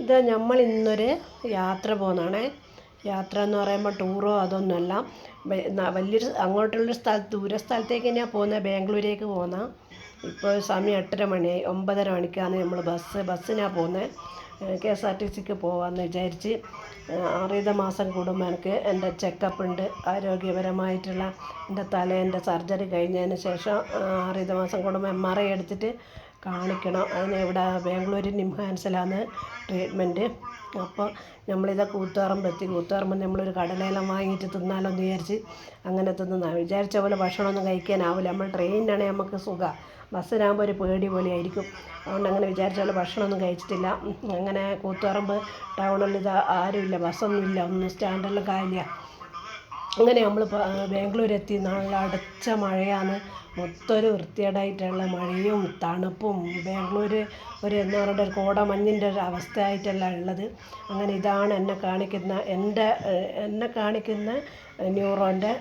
ഇത് നമ്മൾ ഇന്നൊരു യാത്ര പോകുന്നതാണേ. യാത്ര എന്ന് പറയുമ്പോൾ ടൂറോ അതൊന്നുമല്ല, വലിയൊരു അങ്ങോട്ടുള്ളൊരു ദൂര സ്ഥലത്തേക്ക് തന്നെയാണ് പോകുന്നത്, ബാംഗ്ലൂരേക്ക് പോകുന്ന. ഇപ്പോൾ സമയം 8:30 മണിയായി. 9:30 മണിക്കാണ് നമ്മൾ ബസ്സിനാണ് പോകുന്നത്. KSRTCക്ക് പോകാമെന്ന് വിചാരിച്ച്. 6 മാസം കൂടുമ്പോൾ എനിക്ക് എൻ്റെ ചെക്കപ്പ് ഉണ്ട്, ആരോഗ്യപരമായിട്ടുള്ള എൻ്റെ തലേൻ്റെ സർജറി കഴിഞ്ഞതിന് ശേഷം 6 മാസം കൂടുമ്പോൾ MRI എടുത്തിട്ട് കാണിക്കണം. അതിന് ഇവിടെ ബാംഗ്ലൂർ നിംഹാൻസിലാണ് ട്രീറ്റ്മെൻറ്റ്. അപ്പോൾ നമ്മളിത് കൂത്തുപറമ്പ് നമ്മളൊരു കടലയെല്ലാം വാങ്ങിയിട്ട് തിന്നാലോ എന്ന് വിചാരിച്ച് അങ്ങനെ തിന്നുന്നതാണ്. വിചാരിച്ച പോലെ ഭക്ഷണമൊന്നും കഴിക്കാനാവില്ല. നമ്മൾ ട്രെയിനിനാണെങ്കിൽ നമുക്ക് സുഖമാണ്, ബസ്സിനാകുമ്പോൾ ഒരു പേടി പോലെ ആയിരിക്കും. അതുകൊണ്ട് അങ്ങനെ വിചാരിച്ച പോലെ ഭക്ഷണമൊന്നും കഴിച്ചിട്ടില്ല. അങ്ങനെ കൂത്തുപറമ്പ് ടൗണിൽ ഇത് ആരുമില്ല, ബസ്സൊന്നുമില്ല, ഒന്നും സ്റ്റാൻഡെല്ലാം കാലില്ല. അങ്ങനെ നമ്മൾ ബാംഗ്ലൂരെത്തി. നല്ല അടച്ച മഴയാണ്, മൊത്തം ഒരു വൃത്തികേടായിട്ടുള്ള മഴയും തണുപ്പും. ബാംഗ്ലൂർ എന്താ പറയുക, ഒരു കോടമഞ്ഞിൻ്റെ ഒരു അവസ്ഥയായിട്ടല്ല ഉള്ളത്. അങ്ങനെ ഇതാണ് എന്നെ കാണിക്കുന്ന ന്യൂറോൻ്റെ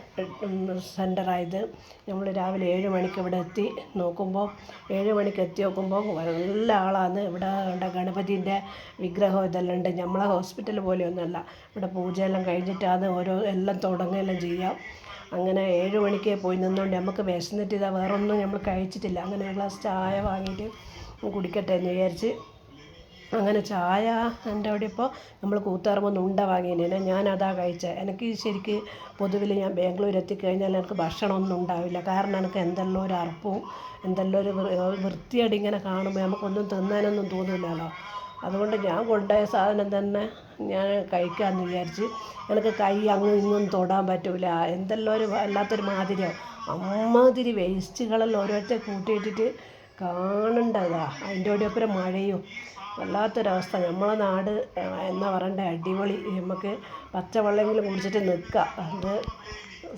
സെൻ്ററായത്. നമ്മൾ രാവിലെ 7 മണിക്ക് ഇവിടെ എത്തി നോക്കുമ്പോൾ 7 മണിക്ക് എത്തി നോക്കുമ്പോൾ നല്ല ആളാണ്. ഇവിടെ ഗണപതിൻ്റെ വിഗ്രഹം ഇതെല്ലാം ഉണ്ട്. നമ്മളെ ഹോസ്പിറ്റൽ പോലെയൊന്നുമല്ല, ഇവിടെ പൂജയെല്ലാം കഴിഞ്ഞിട്ടാണ് എല്ലാം തുടങ്ങുകയെല്ലാം ചെയ്യാം. അങ്ങനെ 7 മണിക്ക് പോയി നിന്നുകൊണ്ട് നമുക്ക് വിശന്നിട്ട് ഇതാ വേറൊന്നും നമ്മൾ കഴിച്ചിട്ടില്ല. അങ്ങനെ ഒരു ഗ്ലാസ് ചായ വാങ്ങിയിട്ട് കുടിക്കട്ടെ എന്ന് വിചാരിച്ച് അങ്ങനെ ചായ എൻ്റെ അവിടെ ഇപ്പോൾ നമ്മൾ കൂത്തുപറമ്പ് ഉണ്ട വാങ്ങിയതിന് ഞാനതാ കഴിച്ചത്. എനിക്ക് ശരിക്ക് പൊതുവിൽ ഞാൻ ബാംഗ്ലൂർ എത്തിക്കഴിഞ്ഞാൽ എനിക്ക് ഭക്ഷണമൊന്നും ഉണ്ടാവില്ല. കാരണം എനിക്ക് എന്തെല്ലാം ഒരു അറപ്പും എന്തെല്ലാം ഒരു വൃത്തിയോടെ ഇങ്ങനെ കാണുമ്പോൾ നമുക്കൊന്നും തിന്നാനൊന്നും തോന്നില്ലല്ലോ. അതുകൊണ്ട് ഞാൻ കൊണ്ടുപോയ സാധനം തന്നെ ഞാൻ കഴിക്കാമെന്ന് വിചാരിച്ച്. എനിക്ക് കൈ അങ്ങും ഇങ്ങും തൊടാൻ പറ്റില്ല, എന്തെല്ലാം ഒരു വല്ലാത്തൊരു മാതിരിയാവും. അമ്മാതിരി വേസ്റ്റുകളെല്ലാം ഓരോരുത്തർ കൂട്ടിയിട്ടിട്ട് കാണണ്ടതാ. അതിൻ്റെ കൂടെ മഴയും വല്ലാത്തൊരവസ്ഥ. നമ്മളെ നാട് എന്നാ പറയണ്ടേ, അടിപൊളി. നമുക്ക് പച്ചവെള്ളമെങ്കിലും കുടിച്ചിട്ട് നിൽക്കാം, അത്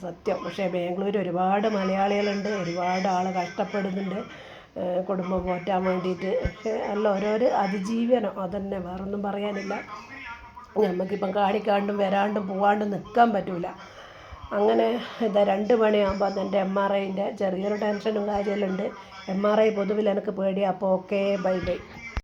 സത്യം. പക്ഷേ ബാംഗ്ലൂർ ഒരുപാട് മലയാളികളുണ്ട്, ഒരുപാട് ആൾ കഷ്ടപ്പെടുന്നുണ്ട് കുടുംബം പോറ്റാൻ വേണ്ടിയിട്ട്. പക്ഷേ ഓരോരോ അതിജീവനം, അതന്നെ, വേറൊന്നും പറയാനില്ല. നമുക്കിപ്പം കാണിക്കാണ്ടും വരാണ്ടും പോവാണ്ടും നിൽക്കാൻ പറ്റില്ല. അങ്ങനെ ഇതാ 2 മണിയാകുമ്പോൾ എൻ്റെ MRIൻ്റെ ചെറിയൊരു ടെൻഷനും കാര്യമെല്ലാം ഉണ്ട്. MRI പൊതുവിൽ എനിക്ക് പേടിയാണ്. അപ്പോൾ ഓക്കെ, ബൈ.